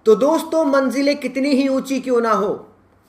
तो दोस्तों, मंजिलें कितनी ही ऊंची क्यों ना हो,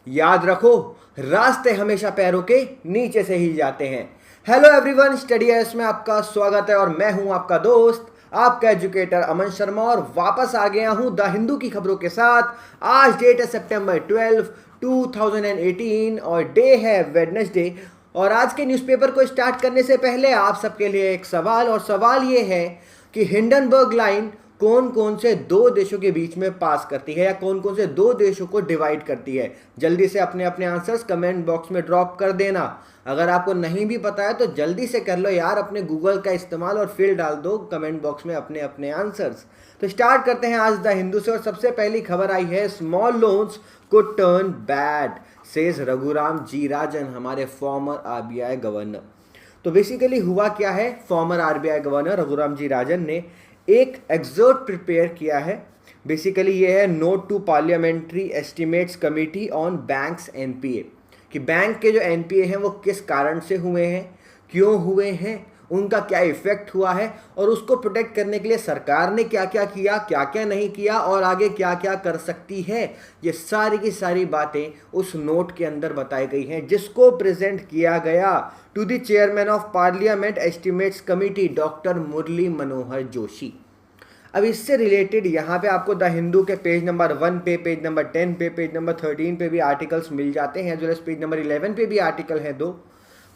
याद रखो रास्ते हमेशा पैरों के नीचे से ही जाते हैं। हेलो एवरीवन, स्टडी एस में आपका स्वागत है और मैं हूं आपका दोस्त, आपका एजुकेटर अमन शर्मा, और वापस आ गया हूं द हिंदू की खबरों के साथ। आज डेट है सितंबर 12, 2018 और डे है वेडनेसडे। और आज के न्यूज़पेपर को स्टार्ट करने से पहले आप सबके लिए एक सवाल, और सवाल ये है कि हिंडनबर्ग लाइन कौन कौन से दो देशों के बीच में पास करती है, या कौन कौन से दो देशों को डिवाइड करती है। जल्दी से अपने अपने आंसर्स कमेंट बॉक्स में ड्रॉप कर देना। अगर आपको नहीं भी पता है तो जल्दी से कर लो यार, अपने गूगल का इस्तेमाल और फिर डाल दो कमेंट बॉक्स में अपने अपने आंसर्स। तो स्टार्ट करते हैं आज द हिंदू से, और सबसे पहली खबर आई है, स्मॉल लोन्स को turn bad says Raghuram ji Rajan, हमारे फॉर्मर आरबीआई गवर्नर। तो बेसिकली हुआ क्या है, former RBI governor Raghuram ji Rajan ने एक एग्जर्ट प्रिपेयर किया है। बेसिकली ये है note to parliamentary estimates committee on banks NPA, कि बैंक के जो एनपीए हैं वो किस कारण से हुए हैं, क्यों हुए हैं, उनका क्या इफेक्ट हुआ है, और उसको प्रोटेक्ट करने के लिए सरकार ने क्या क्या किया, क्या क्या नहीं किया, और आगे क्या क्या कर सकती है। ये सारी की सारी बातें उस नोट के अंदर बताई गई हैं, जिसको प्रेजेंट किया गया to the chairman of parliament estimates committee doctor Murli Manohar Joshi. अब इससे रिलेटेड यहाँ पे आपको द हिंदू के पेज नंबर 1 पे, पेज नंबर 10 पे, पेज नंबर 13 पे भी आर्टिकल्स मिल जाते हैं, जो पेज नंबर 11 पे भी आर्टिकल है 2।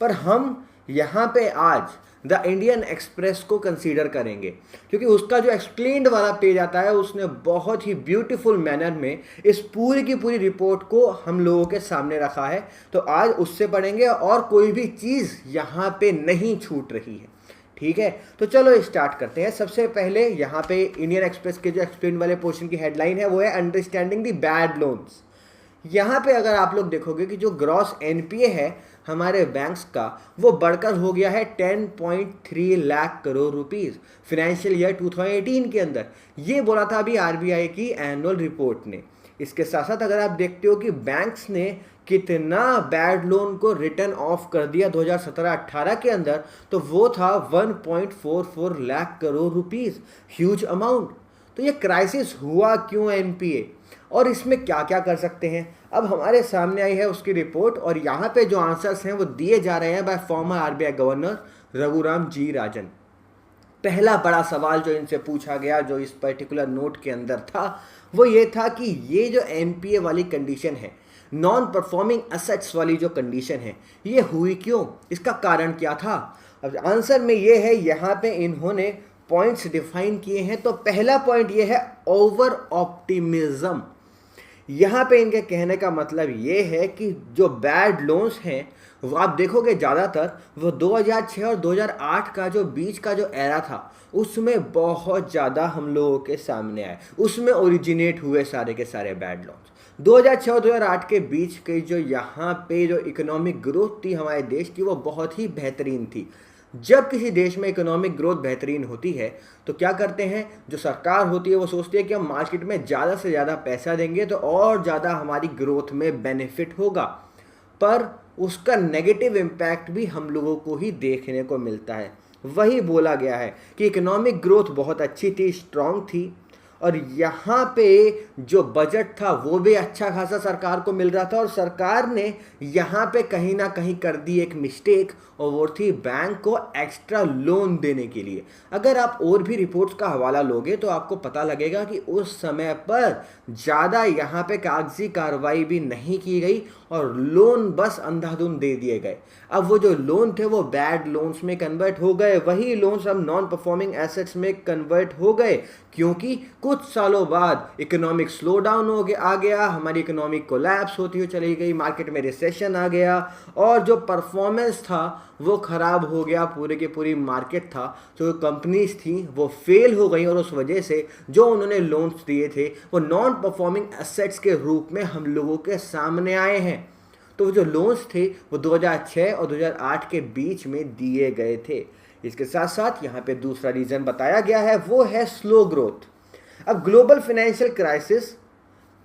पर हम यहाँ पे आज द इंडियन एक्सप्रेस को कंसीडर करेंगे, क्योंकि उसका जो एक्सप्लेन्ड वाला पेज आता है उसने बहुत ही ब्यूटीफुल मैनर में इस पूरी की पूरी रिपोर्ट को हम लोगों के सामने रखा है। तो आज उससे पढ़ेंगे और कोई भी चीज़ यहाँ पे नहीं छूट रही है, ठीक है। तो चलो स्टार्ट करते हैं। सबसे पहले यहाँ पे इंडियन एक्सप्रेस के जो एक्सप्लेन वाले पोर्शन की हेडलाइन है वो है अंडरस्टैंडिंग द बैड लोन्स। यहाँ पे अगर आप लोग देखोगे कि जो ग्रॉस एनपीए है हमारे बैंक्स का, वो बढ़कर हो गया है 10.3 lakh crore rupees financial year 2018 के अंदर। ये बोला था अभी आरबीआई की एनुअल रिपोर्ट ने। इसके साथ साथ अगर आप देखते हो कि बैंक्स ने कितना बैड लोन को रिटर्न ऑफ कर दिया 2017-18 के अंदर, तो वो था 1.44 lakh crore rupees, huge amount. तो ये क्राइसिस हुआ क्यों एनपीए, और इसमें क्या क्या कर सकते हैं, अब हमारे सामने आई है उसकी रिपोर्ट। और यहाँ पे जो आंसर्स हैं वो दिए जा रहे हैं by former RBI governor Raghuram ji Rajan. पहला बड़ा सवाल जो इनसे पूछा गया, जो इस पर्टिकुलर नोट के अंदर था, वो ये था कि ये जो एनपीए वाली कंडीशन है, नॉन परफॉर्मिंग एसेट्स वाली जो कंडीशन है, ये हुई क्यों, इसका कारण क्या था। अब आंसर में ये है, यहाँ पे इन्होंने पॉइंट्स डिफाइन किए हैं। तो पहला पॉइंट ये है ओवर ऑप्टिमिज्म। यहाँ पे इनके कहने का मतलब ये है कि जो बैड लोन्स हैं वो आप देखोगे ज़्यादातर वो 2006 और 2008 का जो बीच का जो एरा था, उसमें बहुत ज़्यादा हम लोगों के सामने आए, उसमें ओरिजिनेट हुए सारे के सारे बैड लोन्स। 2006 और 2008 के बीच के जो यहाँ पे जो इकोनॉमिक ग्रोथ थी हमारे देश की, वो बहुत ही बेहतरीन थी। जब किसी देश में इकोनॉमिक ग्रोथ बेहतरीन होती है तो क्या करते हैं, जो सरकार होती है वो सोचती है कि हम मार्केट में ज़्यादा से ज़्यादा पैसा देंगे तो और ज़्यादा हमारी ग्रोथ में बेनिफिट होगा। पर उसका नेगेटिव इम्पैक्ट भी हम लोगों को ही देखने को मिलता है। वही बोला गया है कि इकोनॉमिक ग्रोथ बहुत अच्छी थी, स्ट्रॉन्ग थी, और यहाँ पे जो बजट था वो भी अच्छा खासा सरकार को मिल रहा था, और सरकार ने यहाँ पे कहीं ना कहीं कर दी एक मिस्टेक, और वो थी बैंक को एक्स्ट्रा लोन देने के लिए। अगर आप और भी रिपोर्ट्स का हवाला लोगे तो आपको पता लगेगा कि उस समय पर ज़्यादा यहाँ पे कागजी कार्रवाई भी नहीं की गई और लोन बस अंधाधुंध दे दिए गए। अब वो जो लोन थे वो बैड लोन्स में कन्वर्ट हो गए, वही लोन्स अब नॉन परफॉर्मिंग एसेट्स में कन्वर्ट हो गए, क्योंकि कुछ सालों बाद इकोनॉमिक स्लो डाउन आ गया, हमारी इकोनॉमिक कोलैप्स होती हुई चली गई, मार्केट में रिसेशन आ गया, और जो परफॉर्मेंस था वो ख़राब हो गया, पूरे की पूरी मार्केट था, जो कंपनीज थी वो फेल हो गई, और उस वजह से जो उन्होंने लोन्स दिए थे वो नॉन परफॉर्मिंग एसेट्स के रूप में हम लोगों के सामने आए हैं। तो जो लोन्स थे वो 2006 और 2008 के बीच में दिए गए थे। इसके साथ साथ यहाँ पे दूसरा रीज़न बताया गया है, वो है स्लो ग्रोथ। अब ग्लोबल फाइनेंशियल क्राइसिस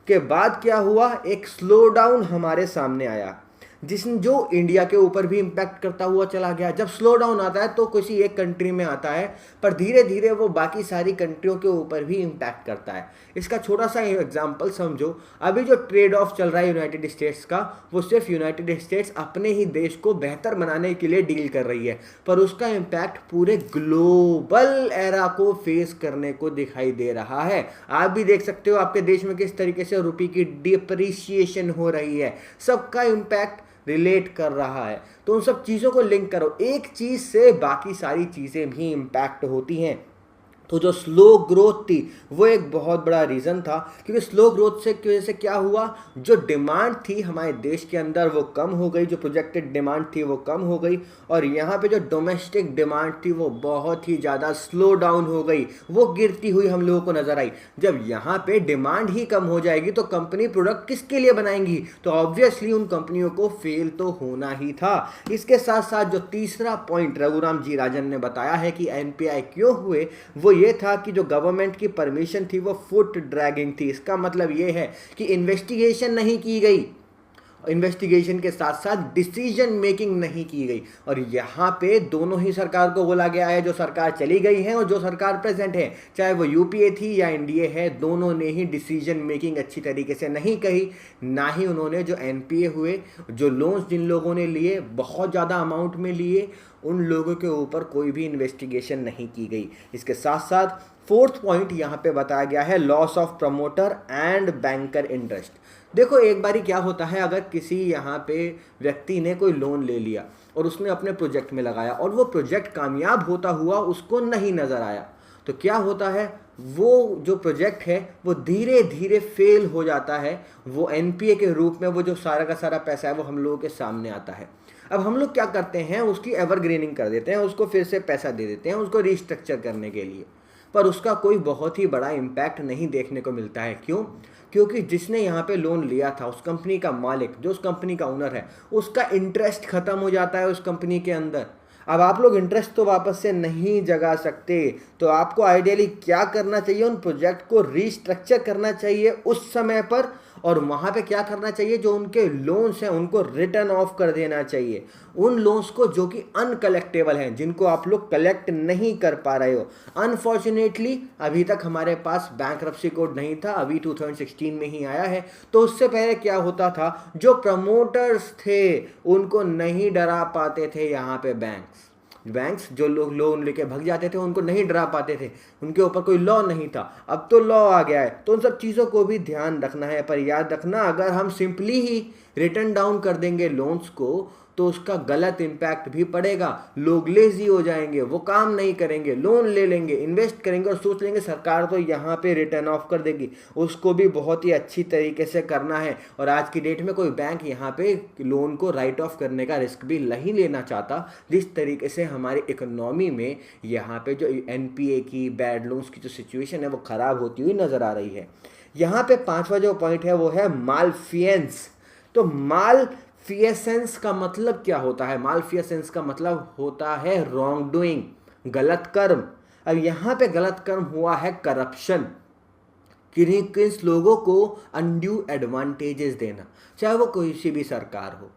के बाद क्या हुआ, एक स्लो डाउन हमारे सामने आया। जो इंडिया के ऊपर भी इम्पैक्ट करता हुआ चला गया। जब स्लो डाउन आता है तो किसी एक कंट्री में आता है, पर धीरे धीरे वो बाकी सारी कंट्रियों के ऊपर भी इम्पैक्ट करता है। इसका छोटा सा एग्जांपल समझो, अभी जो ट्रेड ऑफ चल रहा है यूनाइटेड स्टेट्स का, वो सिर्फ यूनाइटेड स्टेट्स अपने ही देश को बेहतर बनाने के लिए डील कर रही है, पर उसका इम्पैक्ट पूरे ग्लोबल एरा को फेस करने को दिखाई दे रहा है। आप भी देख सकते हो आपके देश में किस तरीके से रुपये की डिप्रिसिएशन हो रही है, सबका इम्पैक्ट रिलेट कर रहा है। तो उन सब चीज़ों को लिंक करो, एक चीज़ से बाकी सारी चीज़ें भी इम्पैक्ट होती हैं। तो जो स्लो ग्रोथ थी वो एक बहुत बड़ा रीज़न था, क्योंकि स्लो ग्रोथ से की वजह से क्या हुआ, जो डिमांड थी हमारे देश के अंदर वो कम हो गई, जो प्रोजेक्टेड डिमांड थी वो कम हो गई, और यहाँ पे जो डोमेस्टिक डिमांड थी वो बहुत ही ज़्यादा स्लो डाउन हो गई, वो गिरती हुई हम लोगों को नज़र आई। जब यहाँ पे डिमांड ही कम हो जाएगी तो कंपनी प्रोडक्ट किसके लिए बनाएंगी, तो ऑब्वियसली उन कंपनियों को फेल तो होना ही था। इसके साथ साथ जो तीसरा पॉइंट रघुराम जी राजन ने बताया है कि एनपीआई क्यों हुए, वो ये था कि जो गवर्नमेंट की परमिशन थी वो फुट ड्रैगिंग थी। इसका मतलब ये है कि इन्वेस्टिगेशन नहीं की गई, इन्वेस्टिगेशन के साथ साथ डिसीजन मेकिंग नहीं की गई, और यहाँ पे दोनों ही सरकार को बोला गया है, जो सरकार चली गई है और जो सरकार प्रेजेंट है, चाहे वो यूपीए थी या एनडीए है, दोनों ने ही डिसीजन मेकिंग अच्छी तरीके से नहीं कही। ना ही उन्होंने जो एनपीए हुए, जो लोन्स जिन लोगों ने लिए बहुत ज़्यादा अमाउंट में लिए, उन लोगों के ऊपर कोई भी इन्वेस्टिगेशन नहीं की गई। इसके साथ साथ फोर्थ पॉइंट यहाँ पे बताया गया है, loss of promoter and banker interest. देखो एक बारी क्या होता है, अगर किसी यहाँ पे व्यक्ति ने कोई लोन ले लिया और उसने अपने प्रोजेक्ट में लगाया और वो प्रोजेक्ट कामयाब होता हुआ उसको नहीं नज़र आया, तो क्या होता है, वो जो प्रोजेक्ट है वो धीरे धीरे फेल हो जाता है। वो एनपीए के रूप में वो जो सारा का सारा पैसा है वो हम लोगों के सामने आता है। अब हम लोग क्या करते हैं, उसकी एवरग्रीनिंग कर देते हैं, उसको फिर से पैसा दे देते हैं उसको रिस्ट्रक्चर करने के लिए, पर उसका कोई बहुत ही बड़ा इम्पैक्ट नहीं देखने को मिलता है। क्यों? क्योंकि जिसने यहाँ पे लोन लिया था, उस कंपनी का मालिक, जो उस कंपनी का ओनर है, उसका इंटरेस्ट खत्म हो जाता है उस कंपनी के अंदर। अब आप लोग इंटरेस्ट तो वापस से नहीं जगा सकते, तो आपको आइडियली क्या करना चाहिए, उन प्रोजेक्ट को रीस्ट्रक्चर करना चाहिए उस समय पर, और वहाँ पे क्या करना चाहिए, जो उनके लोन्स हैं उनको रिटर्न ऑफ कर देना चाहिए। उन लोन्स को जो कि अनकलेक्टेबल हैं, जिनको आप लोग कलेक्ट नहीं कर पा रहे हो। अनफॉर्चुनेटली अभी तक हमारे पास बैंक्रप्सी कोड नहीं था, अभी 2016 में ही आया है। तो उससे पहले क्या होता था, जो प्रमोटर्स थे उनको नहीं डरा पाते थे यहाँ पे बैंक्स जो लोग लोन लेके भग जाते थे उनको नहीं डरा पाते थे, उनके ऊपर कोई लॉ नहीं था। अब तो लॉ आ गया है, तो उन सब चीज़ों को भी ध्यान रखना है। पर याद रखना, अगर हम सिंपली ही रिटर्न डाउन कर देंगे लोन्स को तो उसका गलत इम्पैक्ट भी पड़ेगा। लोग लेजी हो जाएंगे, वो काम नहीं करेंगे, लोन ले लेंगे, इन्वेस्ट करेंगे और सोच लेंगे सरकार तो यहाँ पे रिटर्न ऑफ कर देगी। उसको भी बहुत ही अच्छी तरीके से करना है, और आज की डेट में कोई बैंक यहाँ पे लोन को राइट ऑफ करने का रिस्क भी नहीं लेना चाहता। जिस तरीके से हमारी इकोनॉमी में यहाँ पे जो एनपीए की, बैड लोन्स की जो सिचुएशन है वो ख़राब होती हुई नज़र आ रही है। यहाँ पे पांचवा जो पॉइंट है वो है मालफियंस। तो मालफियसेंस का मतलब क्या होता है? मालफियसेंस का मतलब होता है रॉन्ग डूइंग, गलत कर्म। अब यहाँ पे गलत कर्म हुआ है करप्शन, किस लोगों को अनड्यू एडवांटेजेस देना, चाहे वो कोई सी भी सरकार हो।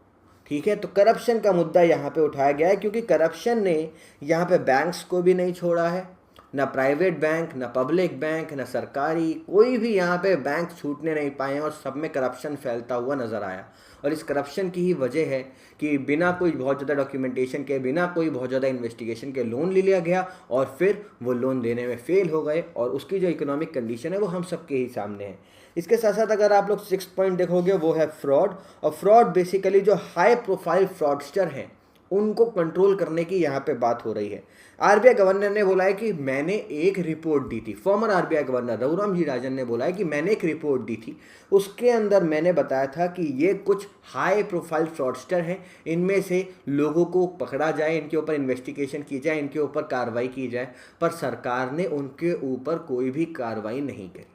ठीक है, तो करप्शन का मुद्दा यहाँ पे उठाया गया है, क्योंकि करप्शन ने यहाँ पे बैंक्स को भी नहीं छोड़ा है, ना प्राइवेट बैंक, ना पब्लिक बैंक, ना सरकारी, कोई भी यहाँ पे बैंक छूटने नहीं पाए हैं, और सब में करप्शन फैलता हुआ नज़र आया। और इस करप्शन की ही वजह है कि बिना कोई बहुत ज़्यादा डॉक्यूमेंटेशन के, बिना कोई बहुत ज़्यादा इन्वेस्टिगेशन के लोन ले लिया गया, और फिर वो लोन देने में फेल हो गए, और उसकी जो इकोनॉमिक कंडीशन है वो हम सबके ही सामने है। इसके साथ साथ अगर आप लोग 6 पॉइंट देखोगे वो है फ्रॉड। और फ्रॉड बेसिकली जो हाई प्रोफाइल फ्रॉडस्टर हैं उनको कंट्रोल करने की यहाँ पे बात हो रही है। आरबीआई गवर्नर ने बोला है कि मैंने एक रिपोर्ट दी थी, farmer RBI governor Raghuram ji Rajan ने बोला है कि मैंने एक रिपोर्ट दी थी, उसके अंदर मैंने बताया था कि ये कुछ हाई प्रोफाइल फ्रॉडस्टर हैं, इनमें से लोगों को पकड़ा जाए, इनके ऊपर इन्वेस्टिगेशन की जाए, इनके ऊपर कार्रवाई की जाए। पर सरकार ने उनके ऊपर कोई भी कार्रवाई नहीं करी।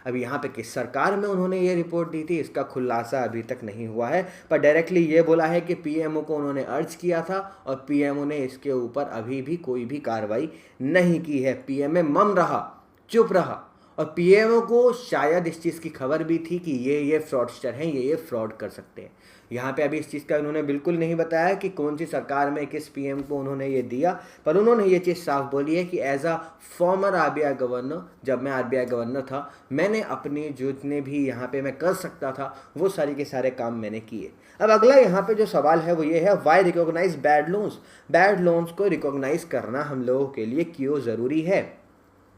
अब यहाँ पे किस सरकार में उन्होंने ये रिपोर्ट दी थी इसका खुलासा अभी तक नहीं हुआ है, पर डायरेक्टली ये बोला है कि पीएमओ को उन्होंने अर्ज किया था, और पीएमओ ने इसके ऊपर अभी भी कोई भी कार्रवाई नहीं की है। पीएमओ मम रहा, चुप रहा, और पीएमओ को शायद इस चीज़ की खबर भी थी कि ये फ्रॉडस्टर हैं, ये फ्रॉड कर सकते हैं। यहाँ पे अभी इस चीज़ का उन्होंने बिल्कुल नहीं बताया कि कौन सी सरकार में किस पीएम को उन्होंने ये दिया, पर उन्होंने ये चीज़ साफ बोली है कि as a former RBI governor, जब मैं आरबीआई गवर्नर था, मैंने अपनी जितने भी यहाँ पे मैं कर सकता था वो सारी के सारे काम मैंने किए। अब अगला यहाँ पे जो सवाल है वो ये है, why recognise bad loans. Bad loans को रिकॉग्नाइज करना हम लोगों के लिए क्यों ज़रूरी है?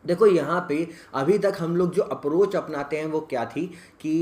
देखो यहाँ पे अभी तक हम लोग जो अप्रोच अपनाते हैं वो क्या थी कि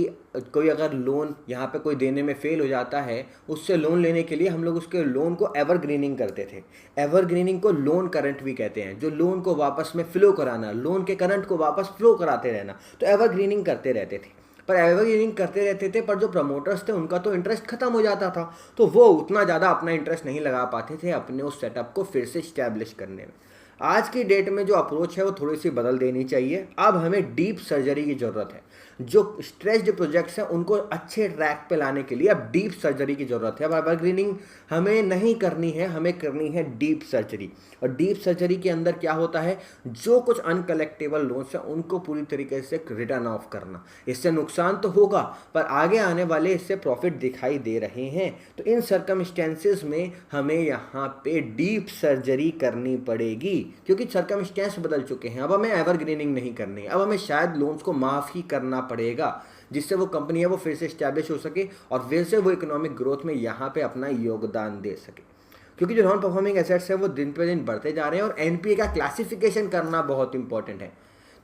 कोई अगर लोन यहाँ पे कोई देने में फेल हो जाता है, उससे लोन लेने के लिए हम लोग उसके लोन को एवरग्रीनिंग करते थे। एवरग्रीनिंग को लोन करंट भी कहते हैं, जो लोन को वापस में फ्लो कराना, लोन के करंट को वापस फ्लो कराते रहना, तो एवरग्रीनिंग करते रहते थे। पर एवरग्रीनिंग करते रहते थे, पर जो प्रमोटर्स थे उनका तो इंटरेस्ट खत्म हो जाता था, तो वो उतना ज़्यादा अपना इंटरेस्ट नहीं लगा पाते थे अपने उस सेटअप को फिर से स्टैब्लिश करने में। आज की डेट में जो अप्रोच है वो थोड़ी सी बदल देनी चाहिए। अब हमें डीप सर्जरी की ज़रूरत है। जो स्ट्रेस्ड प्रोजेक्ट्स हैं उनको अच्छे ट्रैक पे लाने के लिए अब डीप सर्जरी की ज़रूरत है। अब एवरग्रीनिंग हमें नहीं करनी है, हमें करनी है डीप सर्जरी। और डीप सर्जरी के अंदर क्या होता है, जो कुछ अनकलेक्टेबल लोन्स हैं उनको पूरी तरीके से रिटर्न ऑफ करना। इससे नुकसान तो होगा, पर आगे आने वाले इससे प्रॉफिट दिखाई दे रहे हैं। तो इन सर्कमस्टेंसेस में हमें यहाँ पे डीप सर्जरी करनी पड़ेगी, क्योंकि सर्कमस्टेंस बदल चुके हैं। अब हमें एवरग्रीनिंग नहीं करनी है, अब हमें शायद लोन्स को माफ़ ही करना पड़ेगा, जिससे वो कंपनी है वो फिर से स्टैब्लिश हो सके और फिर से वो इकोनॉमिक ग्रोथ में यहाँ पे अपना योगदान दे सके। क्योंकि जो नॉन परफॉर्मिंग एसेट्स है वो दिन पे दिन बढ़ते जा रहे हैं और एनपीए का क्लासिफिकेशन करना बहुत इंपॉर्टेंट है।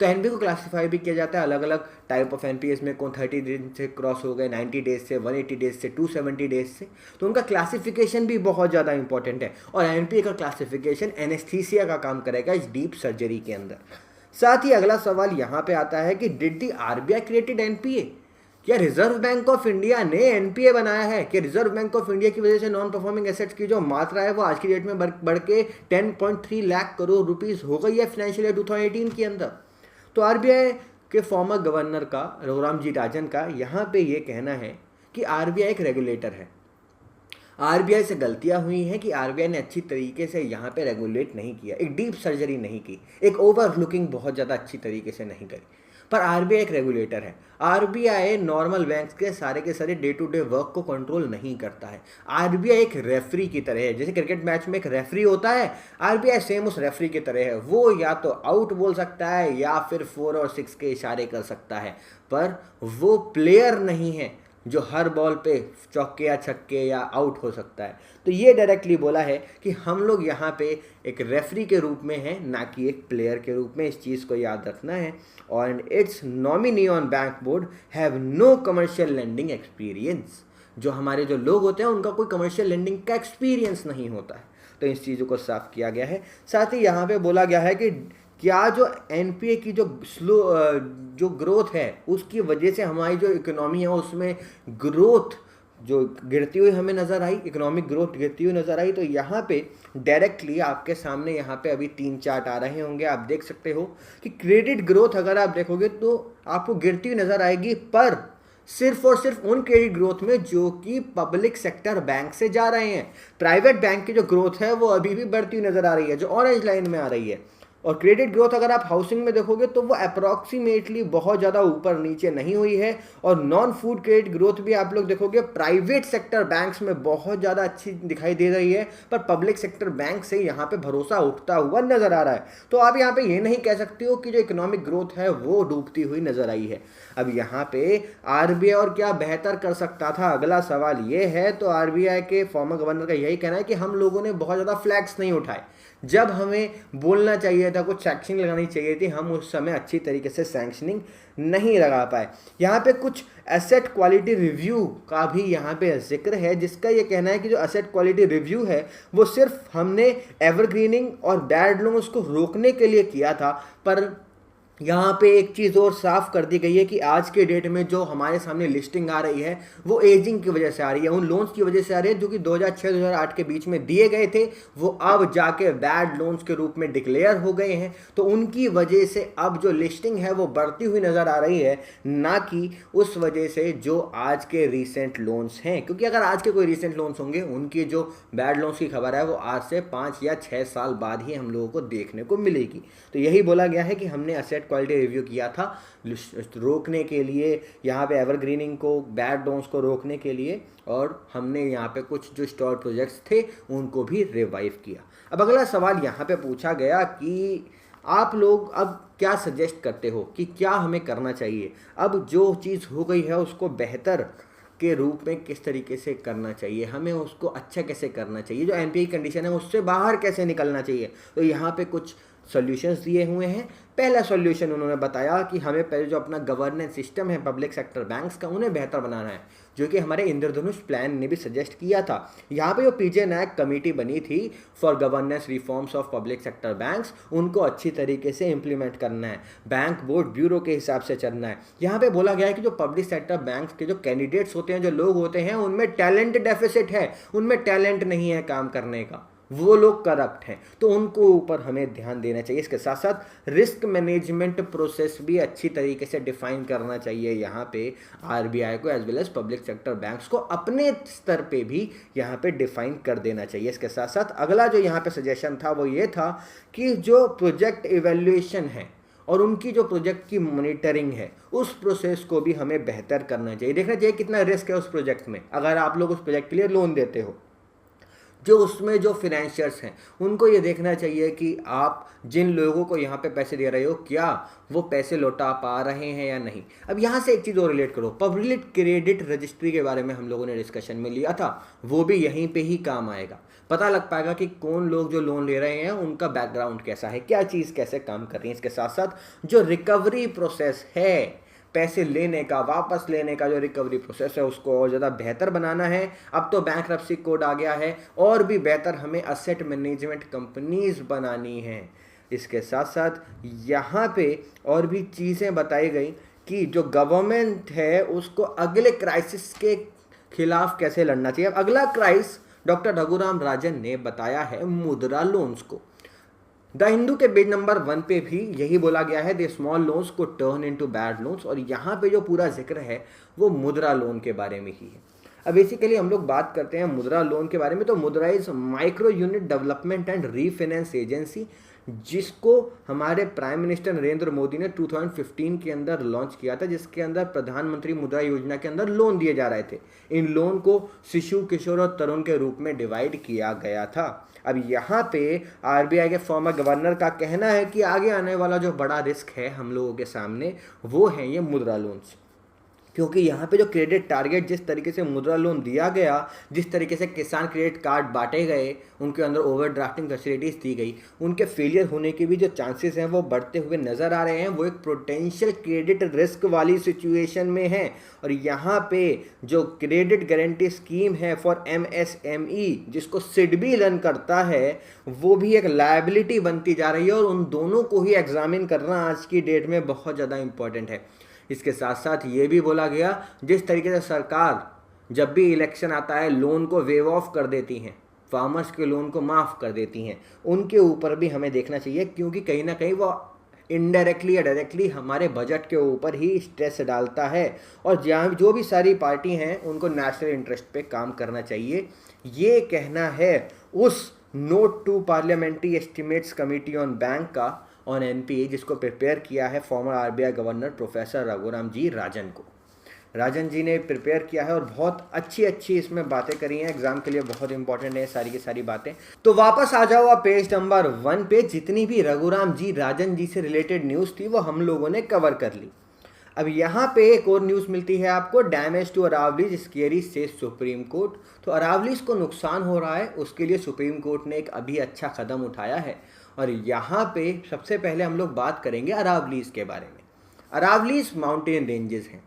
तो एनपीए को क्लासीफाई भी किया जाता है अलग अलग टाइप ऑफ एनपीएस में। कौन 30 दिन से क्रॉस हो गए, 90 डेज से, 180 डेज से, 270 डेज से, तो उनका क्लासिफिकेशन भी बहुत ज़्यादा इंपॉर्टेंट है। और एनपीए का क्लासिफिकेशन एनेस्थीसिया का काम करेगा इस डीप सर्जरी के अंदर। साथ ही अगला सवाल यहाँ पे आता है कि did the RBI created NPA? क्या रिजर्व बैंक ऑफ इंडिया ने एनपीए बनाया है? कि रिजर्व बैंक ऑफ इंडिया की वजह से नॉन परफॉर्मिंग एसेट्स की जो मात्रा है वो आज की डेट में बढ़ के 10.3 लाख करोड़ रुपीस हो गई है फाइनेंशियल ईयर 2018 के अंदर। तो आरबीआई के फॉर्मर गवर्नर का, रघुराम जी राजन का, यहाँ पे ये कहना है कि आरबीआई एक रेगुलेटर है। आरबीआई से गलतियां हुई हैं कि आरबीआई ने अच्छी तरीके से यहाँ पे रेगुलेट नहीं किया, एक डीप सर्जरी नहीं की, एक ओवरलुकिंग बहुत ज़्यादा अच्छी तरीके से नहीं करी। पर आरबीआई एक रेगुलेटर है। आरबीआई नॉर्मल बैंक्स के सारे डे टू डे वर्क को कंट्रोल नहीं करता है। आरबीआई एक रेफरी की तरह है, जैसे क्रिकेट मैच में एक रेफरी होता है, आरबीआई सेम उस रेफरी की तरह है। वो या तो आउट बोल सकता है या फिर 4 और 6 के इशारे कर सकता है, पर वो प्लेयर नहीं है जो हर बॉल पे चौके या छक्के या आउट हो सकता है। तो ये डायरेक्टली बोला है कि हम लोग यहाँ पे एक रेफरी के रूप में हैं, ना कि एक प्लेयर के रूप में। इस चीज़ को याद रखना है। और its nominee on bank board have no commercial lending experience. जो हमारे जो लोग होते हैं उनका कोई कमर्शियल लेंडिंग का एक्सपीरियंस नहीं होता है। तो इस चीज़ों को साफ किया गया है। साथ ही यहाँ पे बोला गया है कि क्या जो एनपीए की जो जो ग्रोथ है उसकी वजह से हमारी जो इकोनॉमी है उसमें ग्रोथ जो गिरती हुई हमें नज़र आई, इकोनॉमिक ग्रोथ गिरती हुई नज़र आई। तो यहाँ पे डायरेक्टली आपके सामने यहाँ पे अभी 3 चार्ट आ रहे होंगे, आप देख सकते हो कि क्रेडिट ग्रोथ अगर आप देखोगे तो आपको गिरती हुई नज़र आएगी, पर सिर्फ और सिर्फ उन क्रेडिट ग्रोथ में जो कि पब्लिक सेक्टर बैंक से जा रहे हैं। प्राइवेट बैंक की जो ग्रोथ है वो अभी भी बढ़ती हुई नज़र आ रही है, जो ऑरेंज लाइन में आ रही है। और क्रेडिट ग्रोथ अगर आप हाउसिंग में देखोगे तो वो अप्रॉक्सीमेटली बहुत ज़्यादा ऊपर नीचे नहीं हुई है। और नॉन फूड क्रेडिट ग्रोथ भी आप लोग देखोगे प्राइवेट सेक्टर बैंक्स में बहुत ज़्यादा अच्छी दिखाई दे रही है, पर पब्लिक सेक्टर बैंक से यहाँ पे भरोसा उठता हुआ नज़र आ रहा है। तो आप यहाँ पे ये नहीं कह सकते हो कि जो इकोनॉमिक ग्रोथ है वो डूबती हुई नज़र आई है। अब यहाँ पे आरबीआई और क्या बेहतर कर सकता था, अगला सवाल ये है। तो आरबीआई के फॉर्मर गवर्नर का यही कहना है कि हम लोगों ने बहुत ज़्यादा फ्लैग्स नहीं उठाए। जब हमें बोलना चाहिए था, कुछ सैंक्शनिंग लगानी चाहिए थी, हम उस समय अच्छी तरीके से सैंक्शनिंग नहीं लगा पाए। यहाँ पे कुछ एसेट क्वालिटी रिव्यू का भी यहाँ पे जिक्र है, जिसका ये कहना है कि जो एसेट क्वालिटी रिव्यू है वो सिर्फ हमने एवरग्रीनिंग और बैड लोन्स को रोकने के लिए किया था। पर यहाँ पे एक चीज़ और साफ कर दी गई है कि आज के डेट में जो हमारे सामने लिस्टिंग आ रही है वो एजिंग की वजह से आ रही है, उन लोन्स की वजह से आ रही है जो कि 2006-2008 के बीच में दिए गए थे, वो अब जाके बैड लोन्स के रूप में डिक्लेयर हो गए हैं। तो उनकी वजह से अब जो लिस्टिंग है वो बढ़ती हुई नज़र आ रही है, ना कि उस वजह से जो आज के रिसेंट लोन्स हैं। क्योंकि अगर आज के कोई रिसेंट लोन्स होंगे, उनकी जो बैड लोन्स की खबर है वो आज से 5 या 6 साल बाद ही हम लोगों को देखने को मिलेगी। तो यही बोला गया है कि हमने एसेट एसेट क्वालिटी रिव्यू किया था रोकने के लिए, यहाँ पे एवरग्रीनिंग को, बैड लोन्स को रोकने के लिए, और हमने यहाँ पे कुछ जो स्टॉल प्रोजेक्ट्स थे उनको भी रिवाइव किया। अब अगला सवाल यहाँ पे पूछा गया कि आप लोग अब क्या सजेस्ट करते हो कि क्या हमें करना चाहिए, अब जो चीज़ हो गई है उसको बेहतर के रूप में किस तरीके से करना चाहिए, हमें उसको अच्छा कैसे करना चाहिए, जो एनपीए कंडीशन है उससे बाहर कैसे निकलना चाहिए। तो यहाँ पे कुछ सॉल्यूशंस दिए हुए हैं। पहला सॉल्यूशन उन्होंने बताया कि हमें पहले जो अपना गवर्नेंस सिस्टम है पब्लिक सेक्टर बैंक्स का, उन्हें बेहतर बनाना है, जो कि हमारे इंद्रधनुष प्लान ने भी सजेस्ट किया था। यहाँ पे जो पीजे नायक कमेटी बनी थी for governance reforms of public sector banks, उनको अच्छी तरीके से इंप्लीमेंट करना है, बैंक बोर्ड ब्यूरो के हिसाब से चलना है। यहाँ पे बोला गया है कि जो पब्लिक सेक्टर बैंक्स के जो कैंडिडेट्स होते हैं, जो लोग होते हैं, उनमें टैलेंट डेफिसिट है, उनमें टैलेंट नहीं है काम करने का, वो लोग करप्ट हैं, तो उनको ऊपर हमें ध्यान देना चाहिए। इसके साथ साथ रिस्क मैनेजमेंट प्रोसेस भी अच्छी तरीके से डिफाइन करना चाहिए यहाँ पे आरबीआई को, as well as public sector banks को अपने स्तर पे भी यहाँ पे डिफाइन कर देना चाहिए। इसके साथ साथ अगला जो यहाँ पे सजेशन था वो ये था कि जो प्रोजेक्ट इवेल्युएशन है और उनकी जो प्रोजेक्ट की मॉनिटरिंग है, उस प्रोसेस को भी हमें बेहतर करना चाहिए। देखना चाहिए कितना रिस्क है उस प्रोजेक्ट में। अगर आप लोग उस प्रोजेक्ट के लिए लोन देते हो, जो उसमें जो फिनेंशियर्स हैं उनको ये देखना चाहिए कि आप जिन लोगों को यहाँ पे पैसे दे रहे हो, क्या वो पैसे लौटा पा रहे हैं या नहीं। अब यहाँ से एक चीज़ और रिलेट करो, पब्लिक क्रेडिट रजिस्ट्री के बारे में हम लोगों ने डिस्कशन में लिया था, वो भी यहीं पे ही काम आएगा। पता लग पाएगा कि कौन लोग जो लोन ले रहे हैं उनका बैकग्राउंड कैसा है, क्या चीज़ कैसे काम कर रही है। इसके साथ साथ जो रिकवरी प्रोसेस है, पैसे लेने का, वापस लेने का जो रिकवरी प्रोसेस है, उसको और ज़्यादा बेहतर बनाना है। अब तो बैंक्रप्सी कोड आ गया है, और भी बेहतर हमें असेट मैनेजमेंट कंपनीज बनानी है। इसके साथ साथ यहाँ पे और भी चीज़ें बताई गई कि जो गवर्नमेंट है उसको अगले क्राइसिस के खिलाफ कैसे लड़ना चाहिए। अब अगला क्राइसिस डॉक्टर रघुराम राजन ने बताया है मुद्रा लोन्स को। द हिंदू के पेज नंबर 1 पे भी यही बोला गया है, द स्मॉल लोन्स को टर्न इनटू बैड लोन्स, और यहाँ पे जो पूरा जिक्र है वो मुद्रा लोन के बारे में ही है। अब बेसिकली हम लोग बात करते हैं मुद्रा लोन के बारे में, तो मुद्रा is micro unit development and refinance agency, जिसको हमारे प्राइम मिनिस्टर नरेंद्र मोदी ने 2015 के अंदर लॉन्च किया था, जिसके अंदर प्रधानमंत्री मुद्रा योजना के अंदर लोन दिए जा रहे थे। इन लोन को शिशु, किशोर और तरुण के रूप में डिवाइड किया गया था। अब यहाँ पे आरबीआई के फॉर्मर गवर्नर का कहना है कि आगे आने वाला जो बड़ा रिस्क है हम लोगों के सामने, वो है ये मुद्रा लोन्स, क्योंकि यहाँ पे जो क्रेडिट टारगेट जिस तरीके से मुद्रा लोन दिया गया, जिस तरीके से किसान क्रेडिट कार्ड बांटे गए, उनके अंदर ओवरड्राफ्टिंग फैसिलिटीज़ दी गई, उनके फेलियर होने के भी जो चांसेस हैं वो बढ़ते हुए नज़र आ रहे हैं। वो एक पोटेंशियल क्रेडिट रिस्क वाली सिचुएशन में है। और यहाँ पे जो क्रेडिट गारंटी स्कीम है फॉर MSME, जिसको सिडबी रन करता है, वो भी एक लायबिलिटी बनती जा रही है, और उन दोनों को ही एग्जामिन करना आज की डेट में बहुत ज़्यादा इंपॉर्टेंट है। इसके साथ साथ ये भी बोला गया, जिस तरीके से सरकार जब भी इलेक्शन आता है लोन को वेव ऑफ कर देती हैं, फार्मर्स के लोन को माफ़ कर देती हैं, उनके ऊपर भी हमें देखना चाहिए, क्योंकि कहीं ना कहीं वो इनडायरेक्टली या डायरेक्टली हमारे बजट के ऊपर ही स्ट्रेस डालता है। और जहाँ जो भी सारी पार्टी हैं उनको नेशनल इंटरेस्ट पे काम करना चाहिए, ये कहना है उस note to parliamentary estimates committee on bank का ऑन एनपीए, जिसको प्रिपेयर किया है former RBI governor professor Raghuram ji Rajan को। राजन जी ने प्रिपेयर किया है और बहुत अच्छी इसमें बातें करी हैं, एग्जाम के लिए बहुत इंपॉर्टेंट है सारी की सारी बातें। तो वापस आ जाओ आप पेज नंबर 1 पे, जितनी भी रघुराम जी राजन जी से रिलेटेड न्यूज़ थी वो हम लोगों ने कवर कर ली। अब यहाँ पे एक और न्यूज़ मिलती है आपको, डैमेज टू अरावलीज स्केरी से सुप्रीम कोर्ट। तो अरावलीज को नुकसान हो रहा है, उसके लिए सुप्रीम कोर्ट ने एक अभी अच्छा कदम उठाया है। और यहाँ पे सबसे पहले हम लोग बात करेंगे अरावलीज के बारे में। अरावलीज माउंटेन रेंजेस हैं,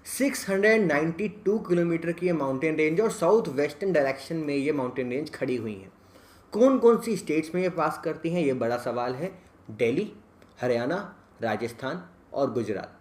692 किलोमीटर की ये माउंटेन रेंज, और साउथ वेस्टर्न डायरेक्शन में ये माउंटेन रेंज खड़ी हुई हैं। कौन कौन सी स्टेट्स में ये पास करती हैं, ये बड़ा सवाल है। दिल्ली, हरियाणा, राजस्थान और गुजरात।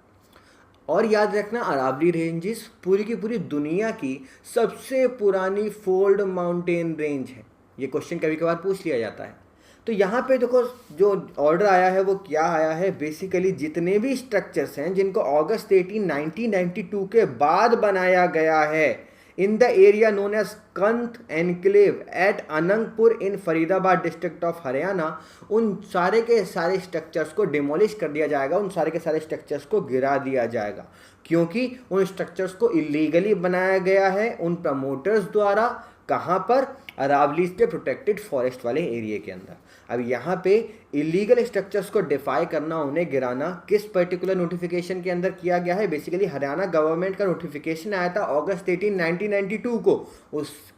और याद रखना, अरावली रेंजेस पूरी की पूरी दुनिया की सबसे पुरानी फोल्ड माउंटेन रेंज है। ये क्वेश्चन कभी कभार पूछ लिया जाता है। तो यहाँ पे देखो जो ऑर्डर आया है वो क्या आया है, बेसिकली जितने भी स्ट्रक्चर्स हैं जिनको अगस्त 18, 1992 के बाद बनाया गया है, in the area known as Kant enclave at Anangpur in Faridabad district of Haryana, उन सारे के सारे स्ट्रक्चर्स को डिमोलिश कर दिया जाएगा, उन सारे के सारे स्ट्रक्चर्स को गिरा दिया जाएगा, क्योंकि उन स्ट्रक्चर्स को इलीगली बनाया गया है उन प्रमोटर्स द्वारा। कहाँ पर? अरावली के प्रोटेक्टेड फॉरेस्ट वाले एरिया के अंदर। अब यहाँ पे इलीगल स्ट्रक्चर्स को डिफाई करना, उन्हें गिराना किस पर्टिकुलर नोटिफिकेशन के अंदर किया गया है? बेसिकली हरियाणा गवर्नमेंट का नोटिफिकेशन आया था अगस्त 18, 1992 को।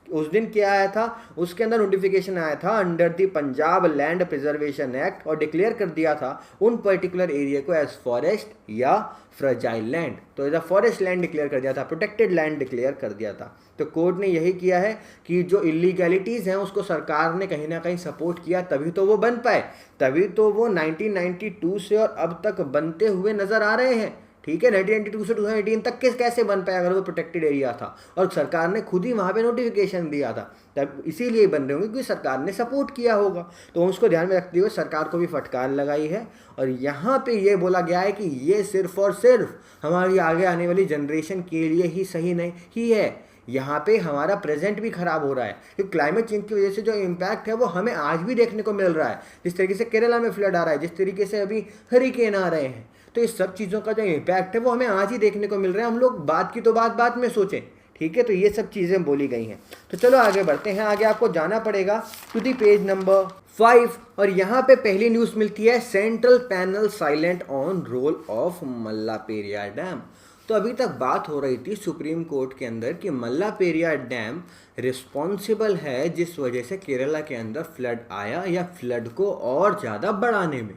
उस दिन क्या आया था? उसके अंदर नोटिफिकेशन आया था under the Punjab land preservation act, और डिक्लेयर कर दिया था उन पर्टिकुलर एरिया को एज फॉरेस्ट या फ्रजाइल लैंड। तो as a forest land declare कर दिया था, प्रोटेक्टेड लैंड डिक्लेयर कर दिया था। तो कोर्ट ने यही किया है कि जो इलीगैलिटीज़ हैं उसको सरकार ने कहीं ना कहीं सपोर्ट किया, तभी तो वो बन पाए, तभी तो वो 1992 से और अब तक बनते हुए नजर आ रहे हैं। ठीक है, 1992 से 2018 तक कैसे बन पाया अगर वो प्रोटेक्टेड एरिया था और सरकार ने खुद ही वहाँ पे नोटिफिकेशन दिया था, तब इसीलिए बन रहे होंगे क्योंकि सरकार ने सपोर्ट किया होगा। तो उसको ध्यान में रखते हुए सरकार को भी फटकार लगाई है, और यहाँ पे ये बोला गया है कि ये सिर्फ और सिर्फ हमारी आगे आने वाली जनरेशन के लिए ही सही नहीं ही है। यहाँ पे हमारा प्रेजेंट भी खराब हो रहा है, क्योंकि क्लाइमेट चेंज की वजह से जो इम्पैक्ट है वो हमें आज भी देखने को मिल रहा है। जिस तरीके से केरला में फ्लड आ रहा है, जिस तरीके से अभी हरिकेन आ रहे हैं, तो इस सब चीज़ों का जो इम्पैक्ट है वो हमें आज ही देखने को मिल रहा है। हम लोग बात की तो बात बाद में सोचें, ठीक है। तो ये सब चीज़ें बोली गई हैं। तो चलो आगे बढ़ते हैं। आगे आपको जाना पड़ेगा टू दी पेज नंबर 5, और यहाँ पे पहली न्यूज़ मिलती है, central panel silent on role of Mullaperiyar dam. तो अभी तक बात हो रही थी सुप्रीम कोर्ट के अंदर कि मल्लापेरिया डैम रिस्पॉन्सिबल है जिस वजह से केरला के अंदर फ्लड आया, या फ्लड को और ज़्यादा बढ़ाने में।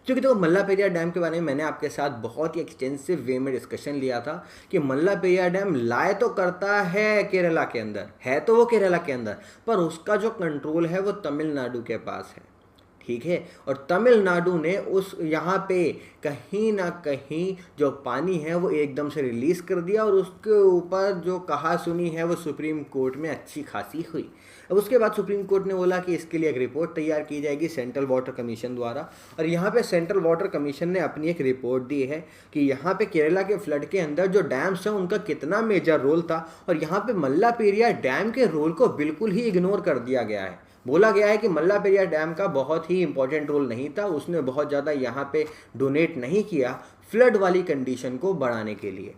क्योंकि तो मल्लापेरिया डैम के बारे में मैंने आपके साथ बहुत ही एक्सटेंसिव वे में डिस्कशन लिया था कि मल्लापेरिया डैम लाए तो करता है केरला के अंदर, है तो वो केरला के अंदर, पर उसका जो कंट्रोल है वो तमिलनाडु के पास है, ठीक है। और तमिलनाडु ने उस यहाँ पे कहीं ना कहीं जो पानी है वो एकदम से रिलीज़ कर दिया, और उसके ऊपर जो कहा सुनी है वो सुप्रीम कोर्ट में अच्छी खासी हुई। अब उसके बाद सुप्रीम कोर्ट ने बोला कि इसके लिए एक रिपोर्ट तैयार की जाएगी सेंट्रल वाटर कमीशन द्वारा, और यहाँ पे सेंट्रल वाटर कमीशन ने अपनी एक रिपोर्ट दी है कि यहाँ पे केरला के फ्लड के अंदर जो डैम्स हैं उनका कितना मेजर रोल था, और यहाँ पे मल्लापेरिया डैम के रोल को बिल्कुल ही इग्नोर कर दिया गया है। बोला गया है कि मल्लापेरिया डैम का बहुत ही इंपॉर्टेंट रोल नहीं था, उसने बहुत ज़्यादा यहाँ पे डोनेट नहीं किया फ्लड वाली कंडीशन को बढ़ाने के लिए।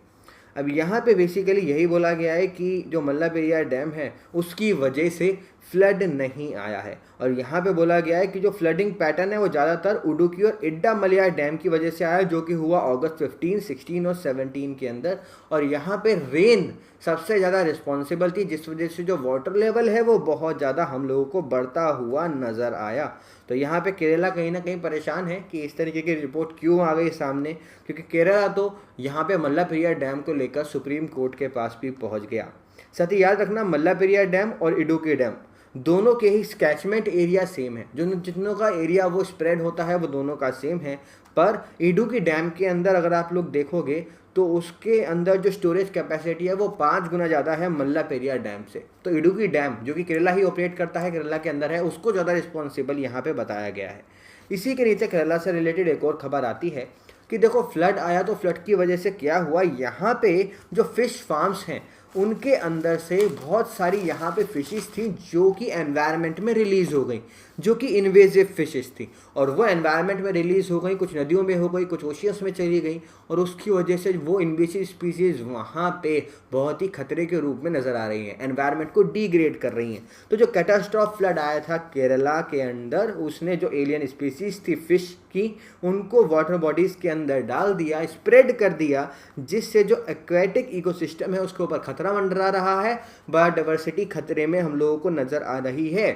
अब यहाँ पे बेसिकली यही बोला गया है कि जो मल्लापेरिया डैम है उसकी वजह से फ्लड नहीं आया है, और यहाँ पे बोला गया है कि जो फ्लडिंग पैटर्न है वो ज़्यादातर उडुकी और इड्डामलयाई डैम की वजह से आया, जो कि हुआ अगस्त 15, 16 और 17 के अंदर। और यहाँ पे रेन सबसे ज़्यादा रिस्पॉन्सिबल थी, जिस वजह से जो वाटर लेवल है वो बहुत ज़्यादा हम लोगों को बढ़ता हुआ नज़र आया। तो यहाँ पे केरला कहीं ना कहीं परेशान है कि इस तरीके की रिपोर्ट क्यों आ गई सामने, क्योंकि केरला तो यहाँ पे मल्लापेरिया डैम को लेकर सुप्रीम कोर्ट के पास भी पहुँच गया। साथ ही याद रखना, मल्लापेरिया डैम और इडुक्की डैम दोनों के ही कैचमेंट एरिया सेम है, जो जितनों का एरिया वो स्प्रेड होता है वो दोनों का सेम है। पर इडुक्की डैम के अंदर अगर आप लोग देखोगे तो उसके अंदर जो स्टोरेज कैपेसिटी है वो 5 गुना ज़्यादा है मल्लापेरिया डैम से। तो इडुक्की डैम जो कि केरला ही ऑपरेट करता है, केरला के अंदर है, उसको ज़्यादा रिस्पॉन्सिबल यहाँ पे बताया गया है। इसी के नीचे केरला से रिलेटेड एक और खबर आती है कि देखो फ्लड आया, तो फ्लड की वजह से क्या हुआ, यहाँ पे जो फिश फार्म्स हैं उनके अंदर से बहुत सारी यहाँ पे फिशेस थी जो कि एनवायरनमेंट में रिलीज़ हो गई, जो कि इन्वेजिव फिशेस थी, और वो एनवायरनमेंट में रिलीज़ हो गई, कुछ नदियों में हो गई, कुछ ओशियंस में चली गई, और उसकी वजह से वो इन्वेजिव स्पीसीज वहाँ पे बहुत ही खतरे के रूप में नज़र आ रही हैं, एनवायरनमेंट को डिग्रेड कर रही हैं। तो जो कैटास्ट्रॉफ फ्लड आया था केरला के अंदर, उसने जो एलियन स्पीसीज थी फिश की, उनको वाटर बॉडीज़ के अंदर डाल दिया, स्प्रेड कर दिया, जिससे जो एक्वेटिक इकोसिस्टम है उसके ऊपर खतरा मंडरा रहा है, बायोडाइवर्सिटी खतरे में हम लोगों को नज़र आ रही है।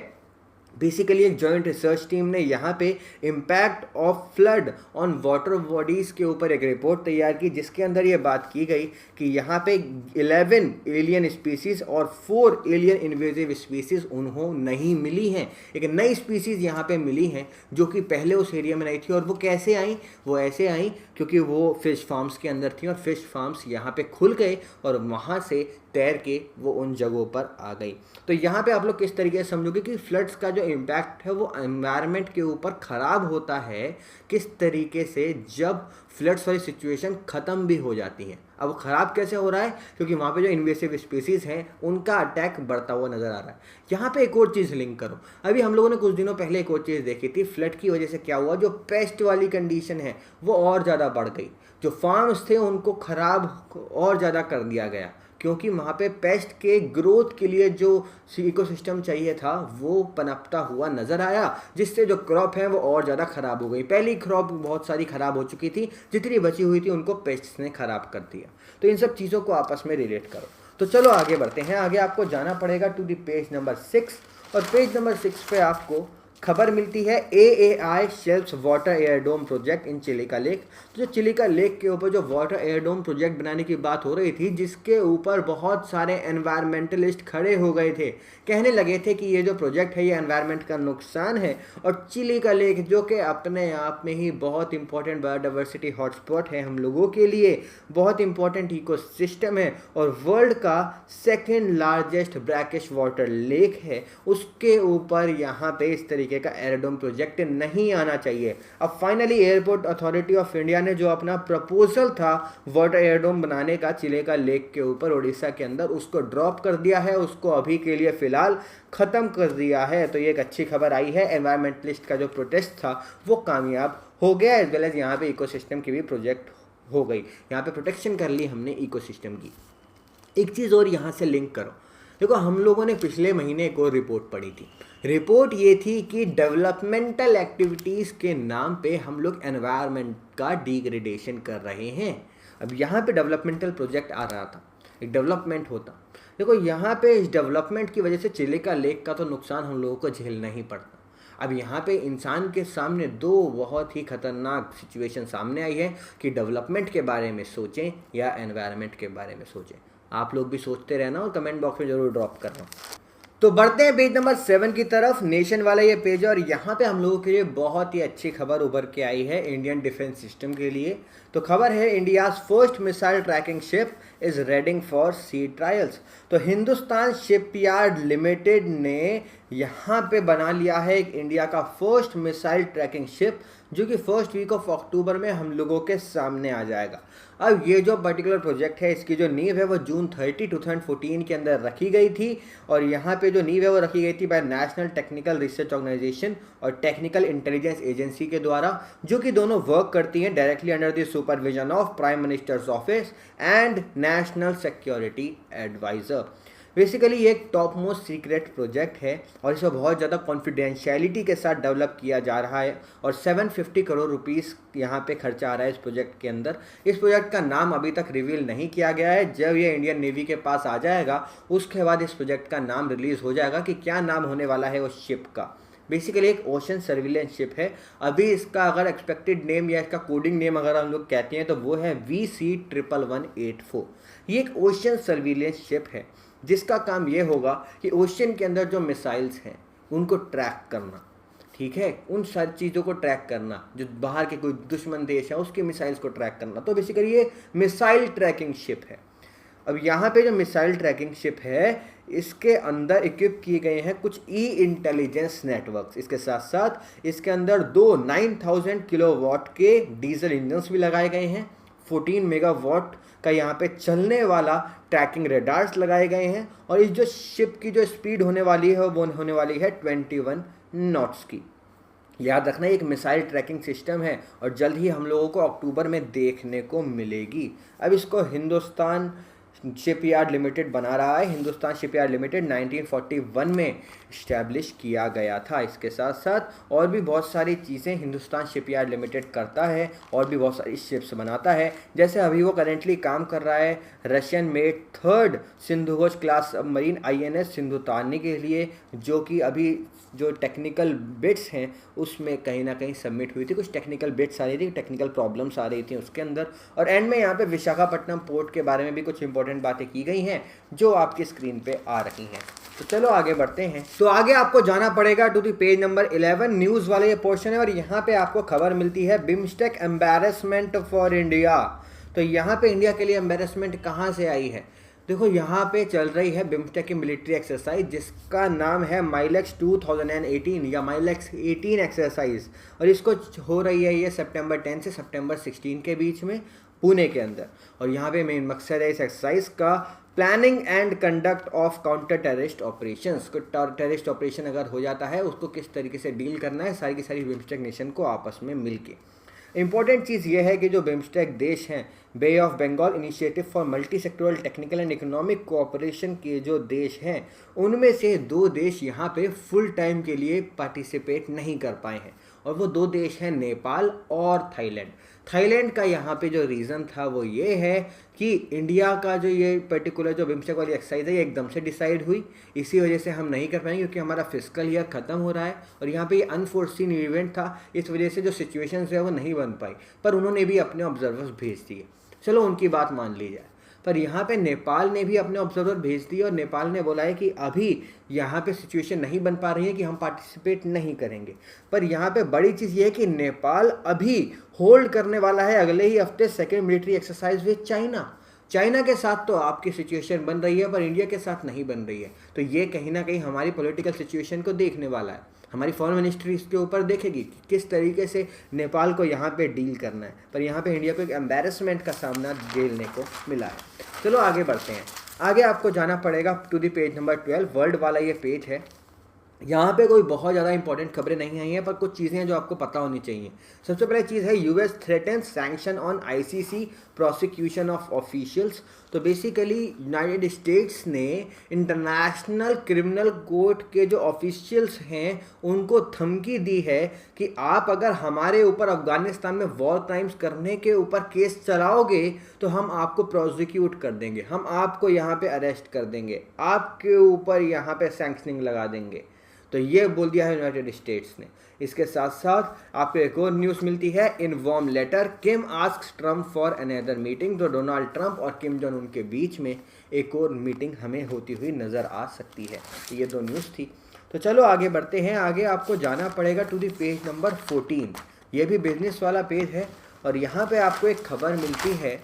बेसिकली एक जॉइंट रिसर्च टीम ने यहाँ पे impact of flood on water bodies के ऊपर एक रिपोर्ट तैयार की, जिसके अंदर ये बात की गई कि यहाँ पे 11 एलियन स्पीसीज़ और 4 एलियन इन्वेजिव स्पीसीज़ उन्हों नहीं मिली हैं। एक नई स्पीसीज़ यहाँ पे मिली हैं जो कि पहले उस एरिया में नहीं थी, और वो कैसे आई, वो ऐसे आई क्योंकि वो फिश फार्म्स के अंदर थी, और फिश फार्म्स यहाँ पे खुल गए और वहाँ से तैर के वो उन जगहों पर आ गई। तो यहाँ पे आप लोग किस तरीके से समझोगे कि फ्लड्स का जो इम्पैक्ट है वो एनवायरनमेंट के ऊपर ख़राब होता है, किस तरीके से जब फ्लड्स वाली सिचुएशन ख़त्म भी हो जाती है। अब ख़राब कैसे हो रहा है? क्योंकि वहाँ पे जो इन्वेसिव स्पीसीज़ हैं उनका अटैक बढ़ता हुआ नज़र आ रहा है। यहाँ पे एक और चीज़ लिंक करो, अभी हम लोगों ने कुछ दिनों पहले एक और चीज़ देखी थी, फ्लड की वजह से क्या हुआ, जो पेस्ट वाली कंडीशन है वो और ज़्यादा बढ़ गई, जो फार्म्स थे उनको ख़राब और ज़्यादा कर दिया गया, क्योंकि वहाँ पे पेस्ट के ग्रोथ के लिए जो इकोसिस्टम चाहिए था वो पनपता हुआ नज़र आया, जिससे जो क्रॉप है वो और ज़्यादा ख़राब हो गई। पहली क्रॉप बहुत सारी ख़राब हो चुकी थी, जितनी बची हुई थी उनको पेस्ट ने ख़राब कर दिया। तो इन सब चीज़ों को आपस में रिलेट करो। तो चलो आगे बढ़ते हैं। आगे आपको जाना पड़ेगा टू द पेज नंबर 6, और पेज नंबर 6 पे आपको खबर मिलती है AAI shelves water airdome project in Chilika lake. तो जो चिलिका लेक के ऊपर जो वाटर एयरडोम प्रोजेक्ट बनाने की बात हो रही थी, जिसके ऊपर बहुत सारे एनवायरमेंटलिस्ट खड़े हो गए थे, कहने लगे थे कि ये जो प्रोजेक्ट है ये एनवायरनमेंट का नुकसान है, और चिलिका लेक जो कि अपने आप में ही बहुत इंपॉर्टेंट बायोडाइवर्सिटी हॉटस्पॉट है हम लोगों के लिए, बहुत इंपॉर्टेंट इकोसिस्टम है और वर्ल्ड का second largest brackish water lake है, उसके ऊपर यहाँ पे इस तरीके का एयरडोम प्रोजेक्ट नहीं आना चाहिए। अब finally airport authority of India ने जो अपना प्रपोजल था वाटर एयरडोम बनाने का चिलिका लेक के ऊपर उड़ीसा के अंदर, उसको ड्रॉप कर दिया है, उसको अभी के लिए फिलहाल ख़त्म कर दिया है। तो ये एक अच्छी खबर आई है, एनवायरमेंटलिस्ट का जो प्रोटेस्ट था वो कामयाब हो गया, एज वेल एज यहाँ पे इकोसिस्टम की भी प्रोजेक्ट हो गई, यहाँ पे प्रोटेक्शन कर ली हमने इकोसिस्टम की। एक चीज़ और यहाँ से लिंक करो, देखो हम लोगों ने पिछले महीने एक और रिपोर्ट पढ़ी थी। रिपोर्ट ये थी कि डेवलपमेंटल एक्टिविटीज़ के नाम पे हम लोग एनवायरनमेंट का डिग्रेडेशन कर रहे हैं। अब यहाँ पे डेवलपमेंटल प्रोजेक्ट आ रहा था, एक डेवलपमेंट होता, देखो यहाँ पे इस डेवलपमेंट की वजह से चिलिका लेक का तो नुकसान हम लोगों को झेलना ही पड़ता। अब यहाँ पे इंसान के सामने दो बहुत ही खतरनाक सिचुएशन सामने आई है कि डेवलपमेंट के बारे में सोचें या एनवायरनमेंट के बारे में सोचें। आप लोग भी सोचते रहना और कमेंट बॉक्स में जरूर ड्रॉप करना। तो बढ़ते हैं पेज नंबर 7 की तरफ। नेशन वाला ये पेज है और यहाँ पे हम लोगों के लिए बहुत ही अच्छी खबर उभर के आई है इंडियन डिफेंस सिस्टम के लिए। तो खबर है India's first missile tracking ship is readying for sea trials. तो हिंदुस्तान शिपयार्ड लिमिटेड ने यहाँ पे बना लिया है एक इंडिया का फर्स्ट मिसाइल ट्रैकिंग शिप, जो कि फर्स्ट वीक ऑफ अक्टूबर में हम लोगों के सामने आ जाएगा। अब ये जो पर्टिकुलर प्रोजेक्ट है, इसकी जो नींव है वो जून 30, 2014 के अंदर रखी गई थी, और यहाँ पे जो नींव है वो रखी गई थी by national technical research organisation और टेक्निकल इंटेलिजेंस एजेंसी के द्वारा, जो कि दोनों वर्क करती हैं directly under the supervision of prime minister's office and national security adviser. Basically ये एक टॉप मोस्ट सीक्रेट प्रोजेक्ट है और इसमें बहुत ज़्यादा कॉन्फिडेंशियलिटी के साथ डेवलप किया जा रहा है, और 750 करोड़ रुपीस यहाँ पे खर्चा आ रहा है इस प्रोजेक्ट के अंदर। इस प्रोजेक्ट का नाम अभी तक रिवील नहीं किया गया है, जब ये इंडियन नेवी के पास आ जाएगा उसके बाद इस प्रोजेक्ट का नाम रिलीज़ हो जाएगा कि क्या नाम होने वाला है उस शिप का। बेसिकली एक ओशन सर्विलेंस शिप है। अभी इसका अगर एक्सपेक्टेड नेम या इसका कोडिंग नेम अगर हम लोग कहते हैं तो वो है VC11184। ये एक ओशन सर्विलेंस शिप है जिसका काम ये होगा कि ओशन के अंदर जो मिसाइल्स हैं उनको ट्रैक करना, ठीक है, उन सारी चीज़ों को ट्रैक करना, जो बाहर के कोई दुश्मन देश है उसके मिसाइल्स को ट्रैक करना। तो बेसिकली ये मिसाइल ट्रैकिंग शिप है। अब यहाँ पे जो मिसाइल ट्रैकिंग शिप है इसके अंदर इक्विप किए गए हैं कुछ इंटेलिजेंस नेटवर्क्स। इसके साथ साथ इसके अंदर दो 9000 किलोवाट के डीजल इंजन्स भी लगाए गए हैं, 14 मेगावाट का यहाँ पे चलने वाला ट्रैकिंग रेडार्स लगाए गए हैं, और इस जो शिप की जो स्पीड होने वाली है वो होने वाली है 21 नॉट्स की। याद रखना एक मिसाइल ट्रैकिंग सिस्टम है और जल्द ही हम लोगों को अक्टूबर में देखने को मिलेगी। अब इसको हिंदुस्तान शिपयार्ड लिमिटेड बना रहा है। हिंदुस्तान शिपयार्ड लिमिटेड 1941 में इस्टेब्लिश किया गया था। इसके साथ साथ और भी बहुत सारी चीज़ें हिंदुस्तान शिपयार्ड लिमिटेड करता है और भी बहुत सारी शिप्स बनाता है। जैसे अभी वो करेंटली काम कर रहा है Russian made 3rd Sindhughosh class submarine INS सिंधुतानी के लिए, जो कि अभी जो टेक्निकल बिट्स हैं उसमें कहीं ना कहीं सबमिट हुई थी, कुछ टेक्निकल बिट्स आ रही थी, टेक्निकल प्रॉब्लम्स आ रही थी उसके अंदर। और एंड में यहाँ पे विशाखापट्टनम पोर्ट के बारे में भी कुछ इंपॉर्टेंट बातें की गई हैं जो आपकी स्क्रीन पे आ रही हैं। तो चलो आगे बढ़ते हैं। तो आगे आपको जाना पड़ेगा to the page number 11, news वाले ये पोर्शन है, और यहाँ पे आपको खबर मिलती है बिम्स्टेक एम्बेरसमेंट फॉर इंडिया। तो यहाँ पे इंडिया के लिए एम्बेरसमेंट कहाँ से आई है? देखो यहाँ पे चल रही है बिम्स्टेक की मिलिट्री एक्सरसाइज जिसका नाम है माइलेक्स 2018 या माइलेक्स 18 एक्सरसाइज, और इसको हो रही है ये सितंबर 10 से सितंबर 16 के बीच में। पुणे के अंदर। और यहाँ पे मेन मकसद है इस एक्सरसाइज का planning and conduct of counter terrorist operations. को टेररिस्ट ऑपरेशन अगर हो जाता है उसको किस तरीके से डील करना है सारी की सारी बिम्स्टेक नेशन को आपस में मिलके। इंपॉर्टेंट चीज़ ये है कि जो बिम्स्टेक देश हैं, bay of Bengal initiative for multi sectoral technical and economic cooperation के जो देश हैं उनमें से 2 देश यहाँ पे फुल टाइम के लिए पार्टिसिपेट नहीं कर पाए हैं, और वो 2 देश हैं नेपाल और थाईलैंड। थाईलैंड का यहाँ पे जो रीज़न था वो ये है कि इंडिया का जो ये पर्टिकुलर जो बिम्स्टेक वाली एक्सरसाइज है ये एकदम से डिसाइड हुई, इसी वजह से हम नहीं कर पाएंगे क्योंकि हमारा फिस्कल ईयर ख़त्म हो रहा है और यहाँ पे ये अनफोर्सीन इवेंट था, इस वजह से जो सिचुएशन है वो नहीं बन पाई। पर उन्होंने भी अपने ऑब्जर्वर्स भेज दिए, चलो उनकी बात मान ली जाए। पर यहाँ पे नेपाल ने भी अपने ऑब्जर्वर भेज दिए और नेपाल ने बोला है कि अभी यहाँ पे सिचुएशन नहीं बन पा रही है कि हम पार्टिसिपेट नहीं करेंगे। पर यहाँ पे बड़ी चीज़ ये है कि नेपाल अभी होल्ड करने वाला है अगले ही हफ्ते second military exercise with China. China के साथ तो आपकी सिचुएशन बन रही है पर इंडिया के साथ नहीं बन रही है, तो ये कहीं ना कहीं हमारी पॉलिटिकल सिचुएशन को देखने वाला है। हमारी फॉरेन मिनिस्ट्री इसके ऊपर देखेगी कि किस तरीके से नेपाल को यहाँ पे डील करना है। पर यहाँ पे इंडिया को एक एम्बैरेसमेंट का सामना झेलने को मिला है। चलो आगे बढ़ते हैं। आगे आपको जाना पड़ेगा to the page number 12, world वाला ये पेज है। यहाँ पे कोई बहुत ज़्यादा इंपॉर्टेंट खबरें नहीं आई हैं पर कुछ चीज़ें हैं जो आपको पता होनी चाहिए। सबसे पहले चीज़ है US threatens sanction on ICC prosecution of officials. तो बेसिकली यूनाइटेड स्टेट्स ने इंटरनेशनल क्रिमिनल कोर्ट के जो ऑफिशियल्स हैं उनको धमकी दी है कि आप अगर हमारे ऊपर अफगानिस्तान में वॉर क्राइम्स करने के ऊपर केस चलाओगे तो हम आपको प्रोसिक्यूट कर देंगे, हम आपको यहाँ पे अरेस्ट कर देंगे, आपके ऊपर यहाँ पे सैंक्शनिंग लगा देंगे। तो ये बोल दिया है यूनाइटेड स्टेट्स ने। इसके साथ साथ आपको एक और न्यूज़ मिलती है, in warm letter Kim asks Trump for another meeting. तो डोनाल्ड ट्रंप और किम जोंग उन के बीच में एक और मीटिंग हमें होती हुई नज़र आ सकती है। ये 2 न्यूज़ थी। तो चलो आगे बढ़ते हैं। आगे आपको जाना पड़ेगा टू द पेज नंबर 14। ये भी बिजनेस वाला पेज है और यहाँ पे आपको एक खबर मिलती है,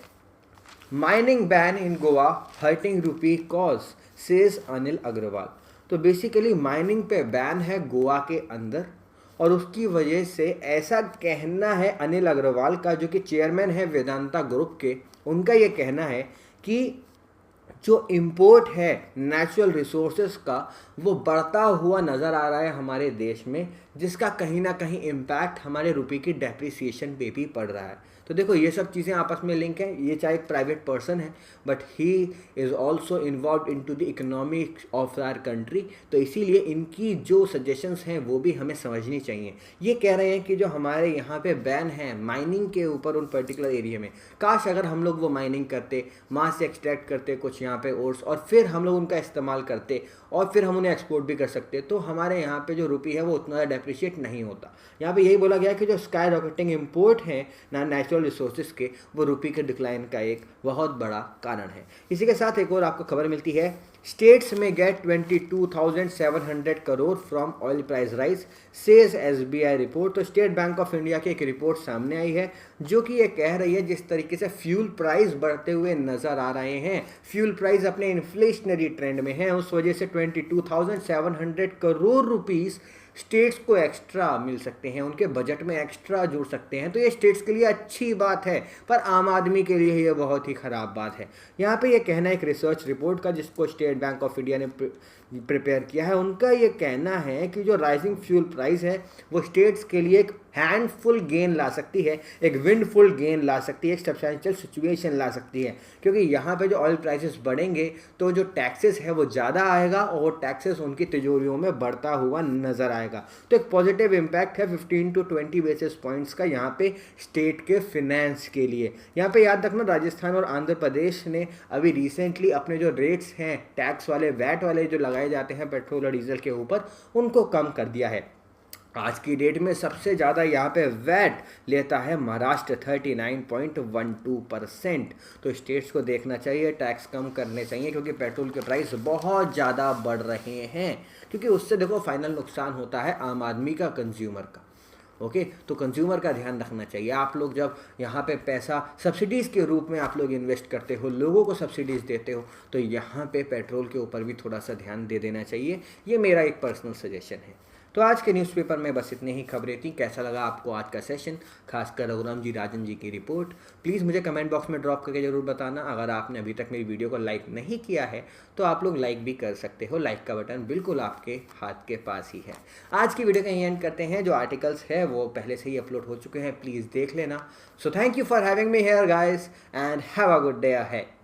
mining ban in Goa hurting रूपी कॉज सेज अनिल अग्रवाल। तो बेसिकली माइनिंग पे बैन है गोवा के अंदर और उसकी वजह से ऐसा कहना है अनिल अग्रवाल का, जो कि चेयरमैन है वेदांता ग्रुप के। उनका ये कहना है कि जो इम्पोर्ट है नेचुरल रिसोर्सेज का वो बढ़ता हुआ नज़र आ रहा है हमारे देश में, जिसका कहीं ना कहीं इम्पैक्ट हमारे रुपये की डेप्रिसिएशन पे भी पड़ रहा है। तो देखो ये सब चीज़ें आपस में लिंक है। ये चाहे एक प्राइवेट पर्सन है but he is also involve in to the economic of our country, तो इसीलिए इनकी जो सजेशंस हैं वो भी हमें समझनी चाहिए। ये कह रहे हैं कि जो हमारे यहाँ पे बैन है माइनिंग के ऊपर उन पर्टिकुलर एरिया में, काश अगर हम लोग वो माइनिंग करते, वहाँ से एक्सट्रैक्ट करते कुछ यहाँ पे ओर्स और फिर हम लोग उनका इस्तेमाल करते और फिर हम उन्हें एक्सपोर्ट भी कर सकते, तो हमारे यहाँ पे जो रुपये है वो उतना ज़्यादा डेप्रिशिएट नहीं होता। यहाँ पे यही बोला गया कि जो स्काई रॉकेटिंग इम्पोर्ट है ना नेचुरल रिसोर्सेज के, वो रुपये के डिक्लाइन का एक बहुत बड़ा कारण है। इसी के साथ एक और आपको खबर मिलती है, स्टेट्स में get 22,700 crore from oil price rise says SBI report. तो स्टेट बैंक ऑफ इंडिया की एक रिपोर्ट सामने आई है जो कि ये कह रही है जिस तरीके से फ्यूल प्राइस बढ़ते हुए नज़र आ रहे हैं, फ्यूल प्राइस अपने इन्फ्लेशनरी ट्रेंड में है, उस वजह से 22,700 करोड़ रुपीस स्टेट्स को एक्स्ट्रा मिल सकते हैं, उनके बजट में एक्स्ट्रा जुड़ सकते हैं। तो ये स्टेट्स के लिए अच्छी बात है पर आम आदमी के लिए ये बहुत ही ख़राब बात है। यहाँ पे ये कहना है एक रिसर्च रिपोर्ट का जिसको स्टेट बैंक ऑफ इंडिया ने प्रिपेयर किया है, उनका ये कहना है कि जो राइजिंग फ्यूल प्राइस है वो स्टेट्स के लिए एक हैंडफुल गेन ला सकती है, एक विंडफुल गेन ला सकती है, एक सब्सटेंशियल सिचुएशन ला सकती है, क्योंकि यहाँ पे जो ऑयल प्राइसेस बढ़ेंगे तो जो टैक्सेस है वो ज़्यादा आएगा और वो टैक्सेस उनकी तिजोरियों में बढ़ता हुआ नज़र आएगा। तो एक पॉजिटिव इम्पैक्ट है 15 to 20 बेसिस पॉइंट्स का यहाँ पे स्टेट के फिनेंस के लिए। यहाँ पे याद रखना राजस्थान और आंध्र प्रदेश ने अभी रिसेंटली अपने जो रेट्स हैं टैक्स वाले, वैट वाले जो लगाए जाते हैं पेट्रोल और डीजल के ऊपर, उनको कम कर दिया है। आज की डेट में सबसे ज़्यादा यहाँ पे वैट लेता है महाराष्ट्र 39.12%। तो स्टेट्स को देखना चाहिए, टैक्स कम करने चाहिए क्योंकि पेट्रोल के प्राइस बहुत ज़्यादा बढ़ रहे हैं, क्योंकि उससे देखो फाइनल नुकसान होता है आम आदमी का, कंज्यूमर का। ओके तो कंज्यूमर का ध्यान रखना चाहिए। आप लोग जब यहाँ पे पैसा सब्सिडीज़ के रूप में आप लोग इन्वेस्ट करते हो, लोगों को सब्सिडीज़ देते हो, तो यहाँ पे पेट्रोल के ऊपर भी थोड़ा सा ध्यान दे देना चाहिए। ये मेरा एक पर्सनल सजेशन है। तो आज के न्यूज़पेपर में बस इतनी ही खबरें थी। कैसा लगा आपको आज का सेशन, खासकर रघुराम जी राजन जी की रिपोर्ट, प्लीज़ मुझे कमेंट बॉक्स में ड्रॉप करके ज़रूर बताना। अगर आपने अभी तक मेरी वीडियो को लाइक नहीं किया है तो आप लोग लाइक भी कर सकते हो। लाइक का बटन बिल्कुल आपके हाथ के पास ही है। आज की वीडियो का एंड करते हैं। जो आर्टिकल्स है वो पहले से ही अपलोड हो चुके हैं, प्लीज़ देख लेना। So thank you for having me here guys and have a good day ahead.